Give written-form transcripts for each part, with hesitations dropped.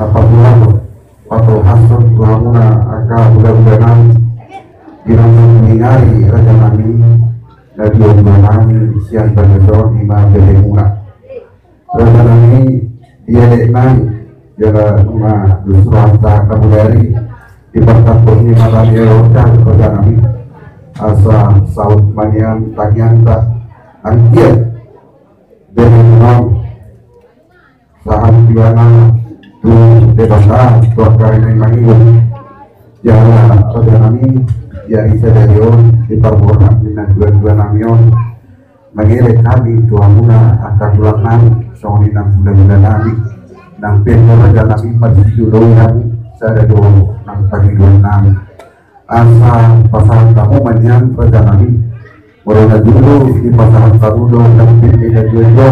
apabila atau hasrat tuhamuna aka bulan-bulanan dirangkul mengingari raja nami Nabi nami siang bergerak lima belemuna raja nami dia deknai jala rumah justru hasta kamu dari di pertapur ni malam erotan raja nami asa saud manian tagian tak antian belemuna saat diwana tu debata tuakar ini mangiun jala raja nami ya isa dari on di parborna dengan dua-dua namion mengirik kami tuamuna akan ulang nami soalnya nang bulan-bulan nami nang pengen raja nami masih dulu yang saya do nang panggilan nami asa pasangan kamu manyan raja nami mereka dulu di pasangan kamu do nang pengen dua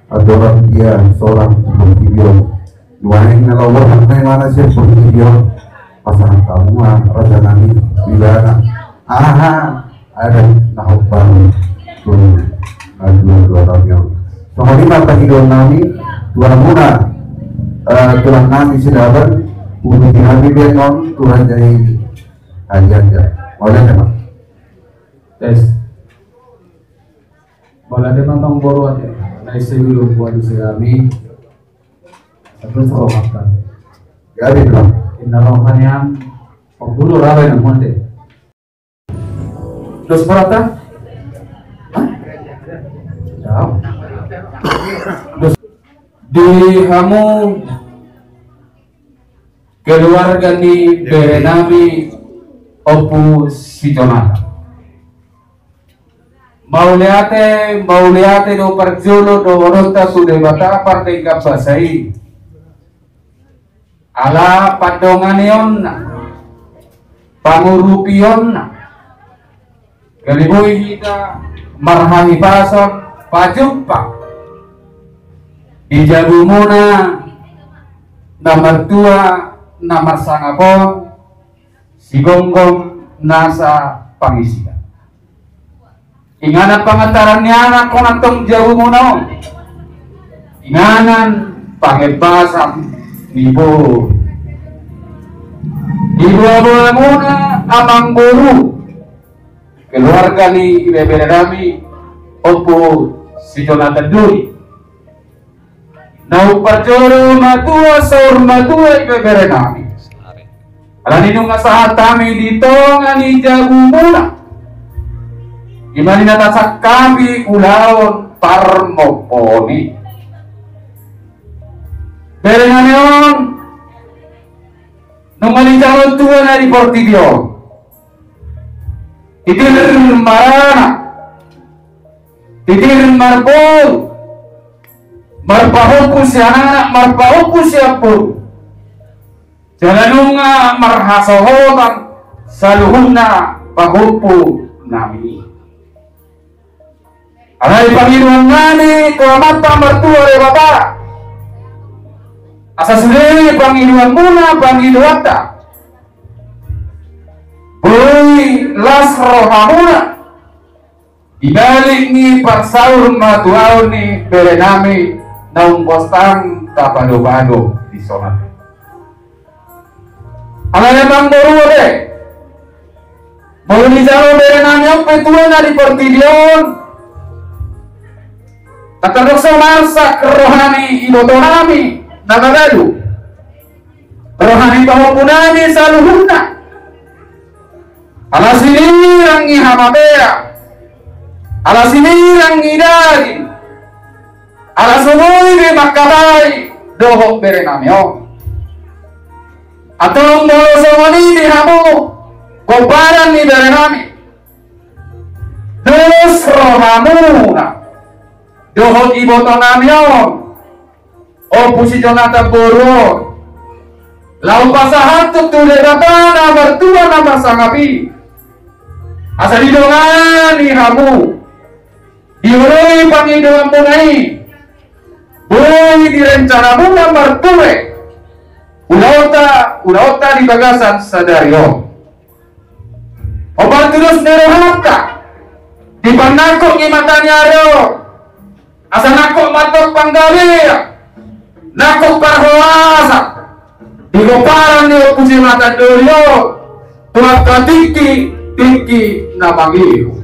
atau orang dia seorang video dua yang ngelawar apa yang mana sih video pasangan kamu raja nami bila ada nahupan dua ramion sama lima panggilan nami dua muna tulang nami sedaban untuk nami benon tulang jadi aja boleh memang tes boleh dia nonton boru aja naik sebelum buat di kami terus rohkan jadi dong inna rohanian dulu rabai nang monde terus berapa di kamu keluarga ni berenami opposisional Mauliate do perjulo do oronta sudah bata partai kapasai ala padonganion pangurupion kaliboy kita marhani pason pajumpa ijabu muna nomor 2 nomor sangapon si gonggong nasa pangisian inganan pangataran ni anak kung atong jauh muna inganan pangebasan ibu abu muna amang guru keluarga ni Beberami opo si Jonathan Duri nau perjuru matua saur matua Beberami alanin nga saat kami dito nga ni jagu muna gimana natasak kami ulaon parmoponi Berengan yon nung malijawan tuwa na di Portillo titir marana titir marbol marpahupu si anak marpahupu si apur jalan nga marhasohotan saluhun na pahupu nami alay Panginoon ngani kuamata mertua re bapa asa sendiri Panginoon muna Panginoon ta Boy las rohamuna ibalik ni parsaur matuaw ni berenami naung postang kapado-pado di sonat alay bang borure mau dijalo berenami ang petua na di Portillion Katadoksa marsak rohani ibotonami nagagado rohani pahupunani sa luhuna ala sinirang ihamabea ala sinirang idagi ala sumuy ni makabay dohok berenamyo atong bolosomani ni hamu koparan ni berenami dos rohamuna dohot iboton namyon opusi Jonathan Boro lau pasahan tutule datana bertua nama sangapi asa didongani hamu diurui pangidoan punai boy direncana muna mertue ulaota di bagasan sadario obat terus nerohaka di panakok imatanya ayo asa nakok matok panggalia nakok parhoasa Ikoparan niyo pusimatan dulu. Tuat katiki tiki napangiyo.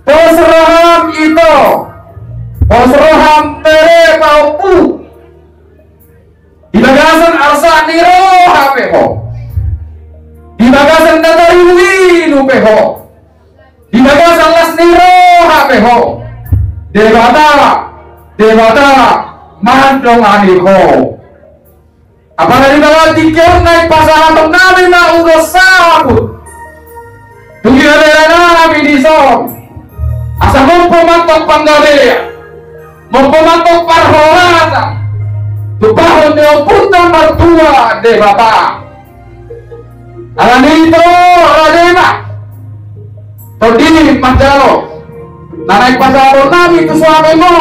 Posroham ito. Posroham mere kaupu. Ibagasan arsa niro hapeho. Ibagasan datariwi nupeho. Ibagasan las niro hapeho. Dewata mandong aniko. Apalagi kalau tikir naik pasangan nabi na udah sabut. Tugi ada nabi di son. Asa mempemantok panggalea, mempemantok parholata. Tupahon neo punta mertua de bapa. Alani itu radema. Todi majalo. Naik pasangan nabi itu suami mo.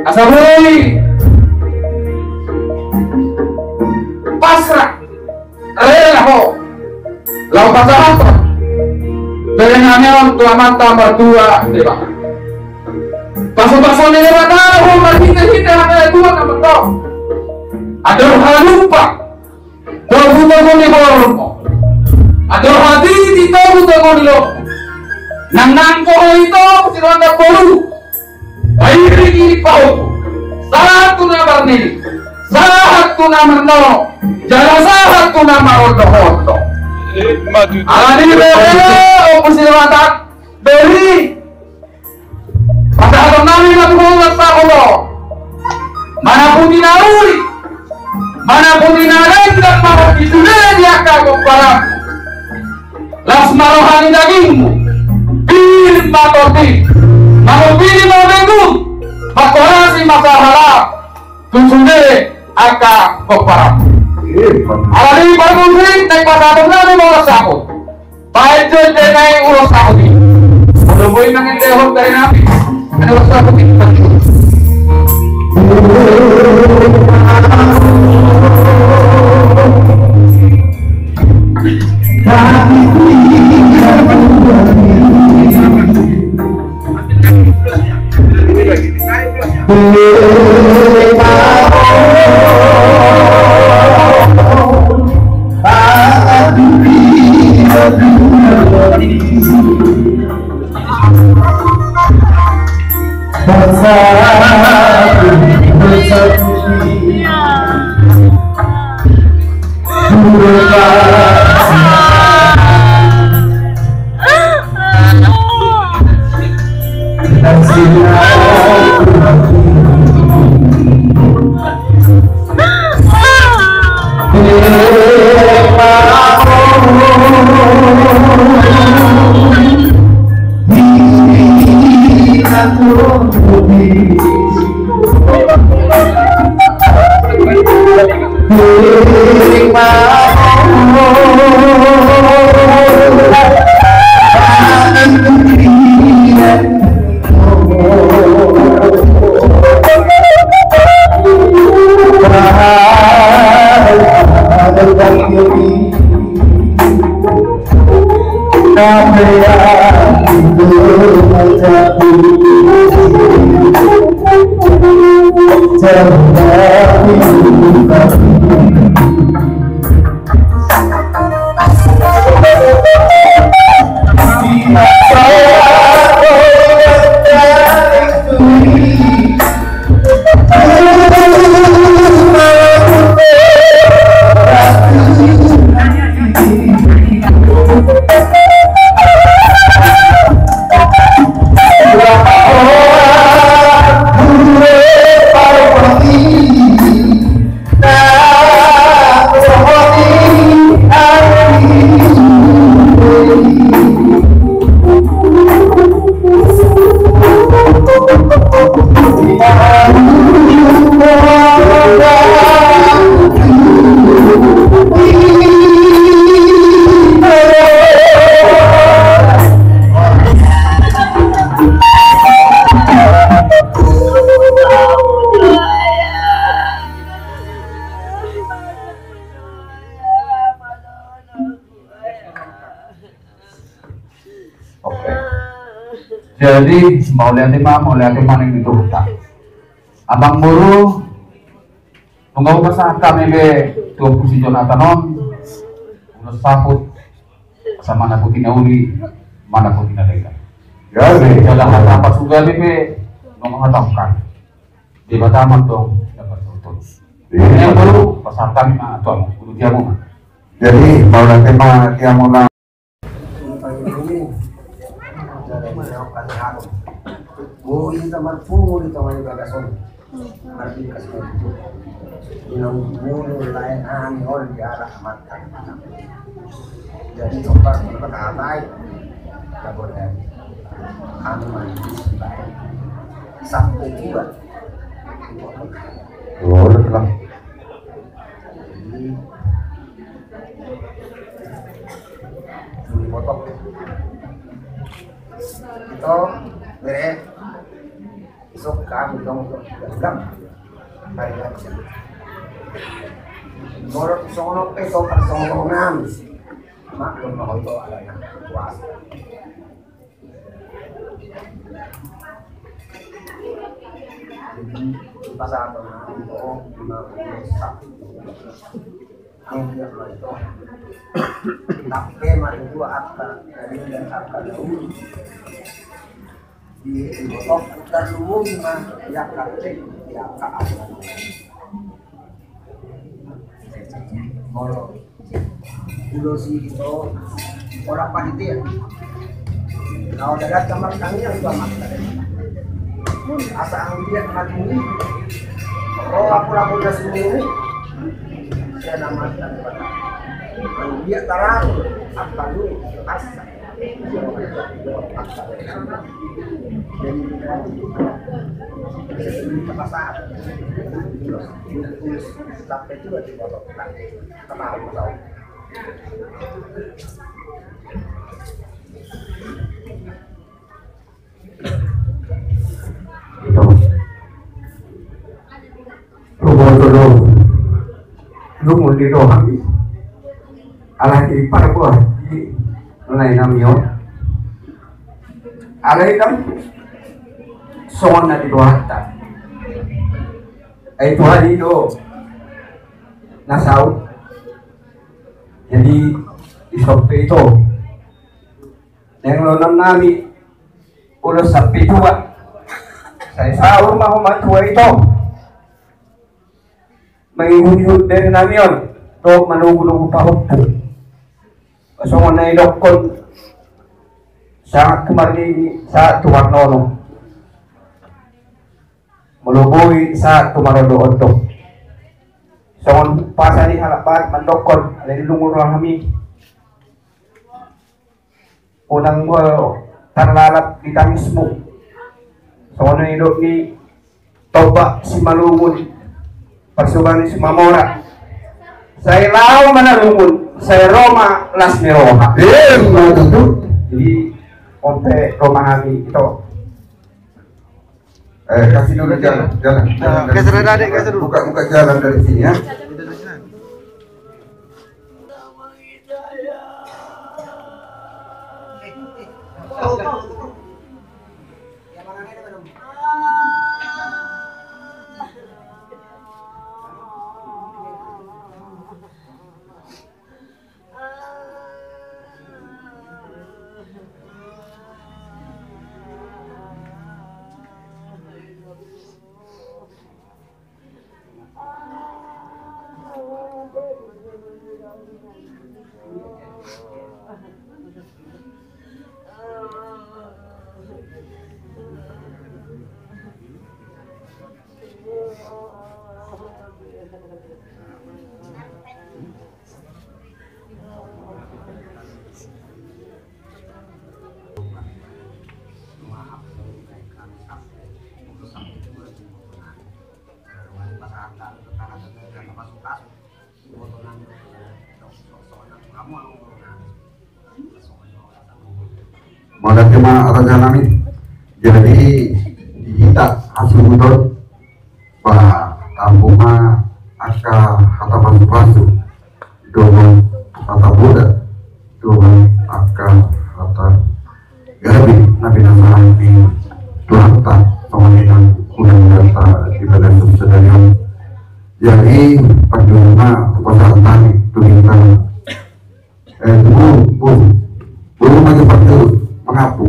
Asa beli. Pasrah, rela ho, lau pasangan tu, berenangnya tua mata berdua, deba. Pasu-pasu ni deba tahu, berhenti-henti hanya dua nama tu. Ada hal lupa, kau butuh ni hormo. Ada hati di tu butuh ni lo. Nang kau itu tidak ada bolu. Baik ini kau, satu nama ni. Sahat tu nama no, jalan sahat tu nama ondo. Alani beri, opusir mata beri. Pada nami matu bulat sahulo. Mana pun dinauri, mana pun dinarendang mau disudah dia kagum barang. Las marohani dagingmu, bir matoti, mau bir mau minggu, makorasi masalah. Tujuh aka peparang. Alani bermusik naik pasar nabi mau sakut. Baik je naik ulos sakut. Udah boleh nangin dehok dari nabi. Ada ulos sakut itu. Jadi mau lihat mana yang itu hutang. Abang Buru Menggawa pasal kami be tuan pusi Jonathan on, udah saput sama mana putina uli, mana putina lega. Ya, Jalan apa sudah be ngomong hatangkan. Di Bataman dong dapat tuntun. Ini yang baru pasal kami mah tuan guru jamu. jadi mau nanti mah yang mau nang Buhin teman pun teman bagason, arti kasih itu. Yang mulu lain orang di arah amatkan. Jadi coba berkata-kata, tak boleh. Anu manis lain sampai juga. boleh lah. Jadi potong. Itu beres. Besok kami dong dalam hari aja. Kalau sono peso kan songongan, maklum bahwa itu adanya puasa. Jadi pasal itu 51. Ang dia itu. Tapi mari dua akal dari dan akal dulu. Di blok terumum ya kate ya keadaan. Kalau ilusi itu orang panitia. Kalau ada kamar tangnya juga makan. Asal dia mati ini. Oh aku udah seminggu. Saya namakan pada. Dia tarang apa dulu asal. Jadi pasar sampai juga di bawah kenal tahu. Lu mau di doang ala di parbo di nilai namio ala kan soan na di doang ta ay tuhan itu nasaw jadi isope itu yang lonam nami ulos sa pitua sa sahur mahumatua itu mengihut dari namion do manugu-nugu pahuppu pasongon na ilokon sa kemarin sa tuwarnono maluboy sa tumarodo-odo songon pasani halapan mandokon alay lungur lang kami unang tarlalap di tangismo songon na ilok ni toba si malugun pasukan si Mamora. Saya lau manalungun, saya Roma las Meroha. Jadi onte Roma kami itu. Kasih dulu jalan. Geser adik, geser dulu. Buka jalan dari sini ya. Mada tema raja nami jadi kita hasil betul bah tampuma aka kata pasu doang kata Buddha doang aka kata gabi nabi nabi Tuhan tak sama dengan kunang data di badan subsedarium Jadi paduna kepasatan itu kita buru maju padu mengapu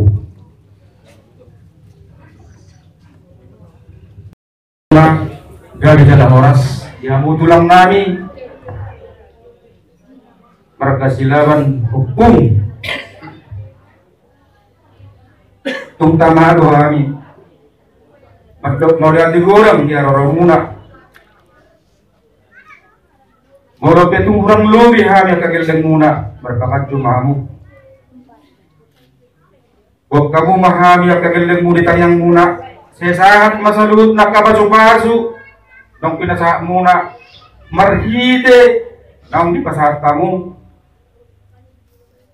dari jalan horas yang tulang nami perkasilawan hukum tungtama doa kami mau lihat digoreng dia orang muna mau petung orang lobi kami kageldeng muna berbakat jumamu buat kamu mahami kageldeng muna tanyang muna sesahat masalut nakabasu-basu nang pinasahat muna marhite nang dipasahat kamu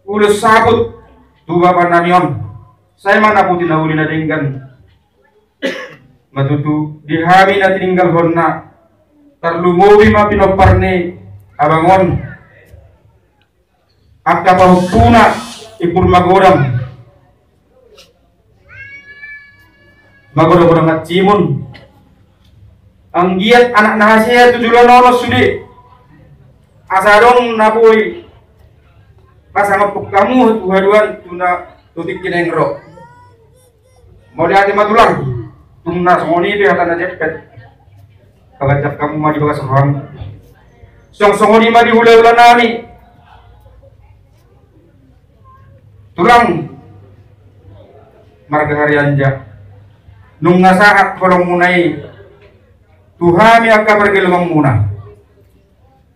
ulus sabut tuba panamion saya mana pun tinahuli na dinggan matutu dihami na tininggal honna tarlumowi mapinoparni abangon akka pahukuna ipur magodam at cimun ang giat anak nahasiya tujulan nonos sudi asadong napuy pasang kamu tuhaduan tuna tutik kinengro mau lihat matulang tungna songoni be hata na jepet kagajak kamu madi bagas rohang songoni madi hula-hula nami tulang marga harianja nung nasahat kolong munai Tuhami akka bergelumang muna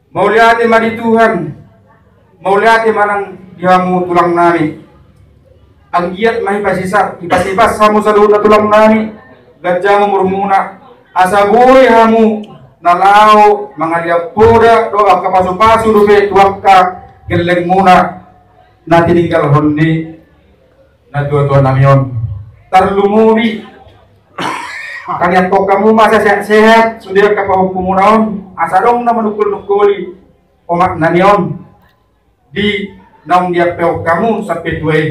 mau lihat madi Tuhan mau lihat manang dihamu tulang nami ang giat mahipasisa ipas-ipas hamu sa luhod na tulang nami gadya mo murmuna asabuhi hamu nalao mga liyapuda do ang kapaso-paso dobe tuwak ka geleng muna na tininggal hondi na tuwa-tuwa namiyon tarlumuri kanyang kok kamu masa sehat sudah kapahukumunaon asadong na manukul-nukuli omak nanion di naong dia peok kamu sampai tuwe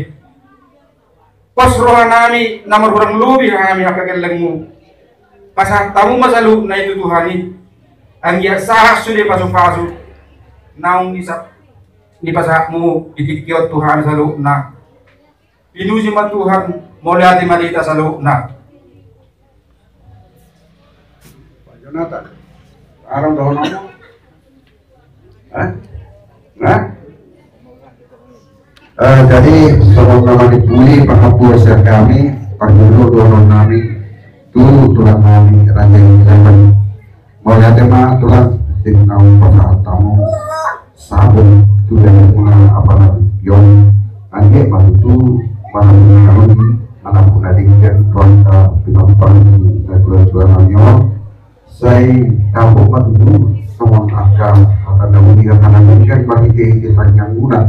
pas rohan nami namar orang lubi kami akagelengmu pasah tamu masalu na itu Tuhani ang dia sah sudah pasu-pasu naong di pasahmu ditikiot Tuhan salu na pinusi man Tuhan mau lihat malita salu na Jonathan, arang daun apa? Nah, jadi sebelum nama dipulih penghapus kami, perlu daun nami, tulang nami ranjang zaman. Mau lihat tema tulang tinggal pasal tamu, sabun tulang mula apa nanti yon, angge bantu bantu anak pun ada yang tuan pinapang tuan nanyo. Saya tahu bantu semua akal atau dalam karena kan bagi kehidupan yang guna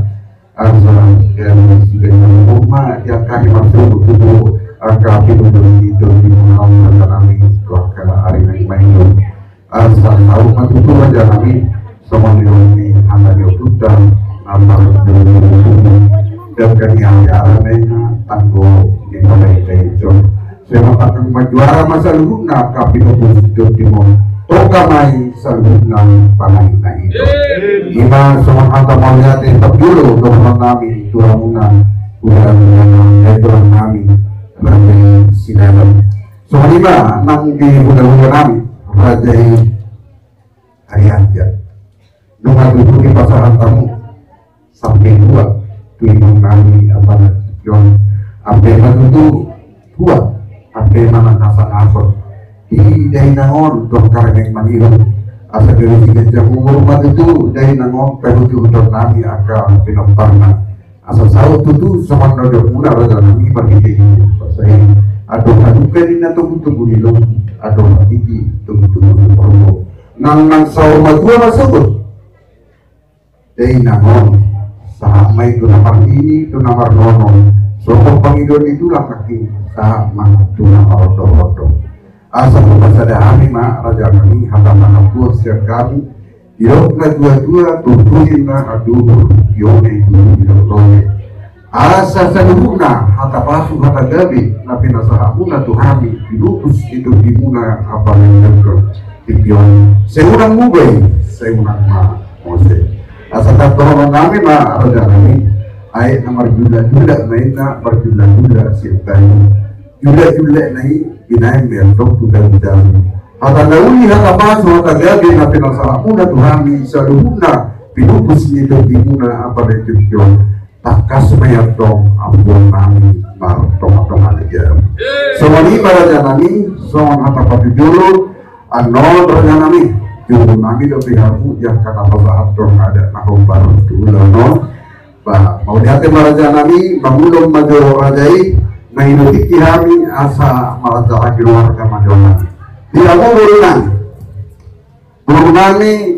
asal yang sebagai rumah yang kami masuk itu akal itu di malam kami akal hari ini main asal tahu bantu itu aja kami semua di anda diutup atau dan kami yang lainnya tangguh di balai itu saya akan menjuara masa luna kapito bujuk timur toka mai saluna panai nai ima sama kata melihat tetap dulu doa kami turamuna udah tulang kami berarti sinar sama lima nang di udah kami rajai hari aja nunggu dulu di pasaran kamu sampai dua tulang kami apa yon sampai itu dua sampai mana nasa di dari nangon dokter yang maniru asal dari tiga jam umur itu dari nangon perlu untuk nami akan pinamparna asal sahut itu sama nodok mula raja nami bagi saya aduk ini nato tunggu di lom aduk ini tunggu perlu nang sahut matua masuk dari nangon sama itu nomor ini itu nomor nono sokong pangidon itulah kaki sama itu nomor rodo asal kepada kami mak raja kami hamba hapus siap kami yokna dua tutuhin na aduh yone itu asa sadugna hata pasu hata gabi na pinasahamuna tuhami dilupus itu dimuna apa yang tipion seunang mubay seunang ma mose asal tohon nami ma raja nami ay na marjula-jula na ina marjula-jula sirtay jula-jula na inayin mertok tudang-tudang hata nauli hata baso hata gagi na pinasalamu na tuhami sa luhuna pinupus nito dimuna apa na tipion takas mayatong ampun nami martong-tong aligam so mani para janami so hata patidulu anon raja nami juru nami do pihamu yang kata bahasa atong ada nahombar dulu no bah mau diate maraja nami bangulong majo rajai mainuti kihami asa maraja keluarga majonan dia mau berenang nami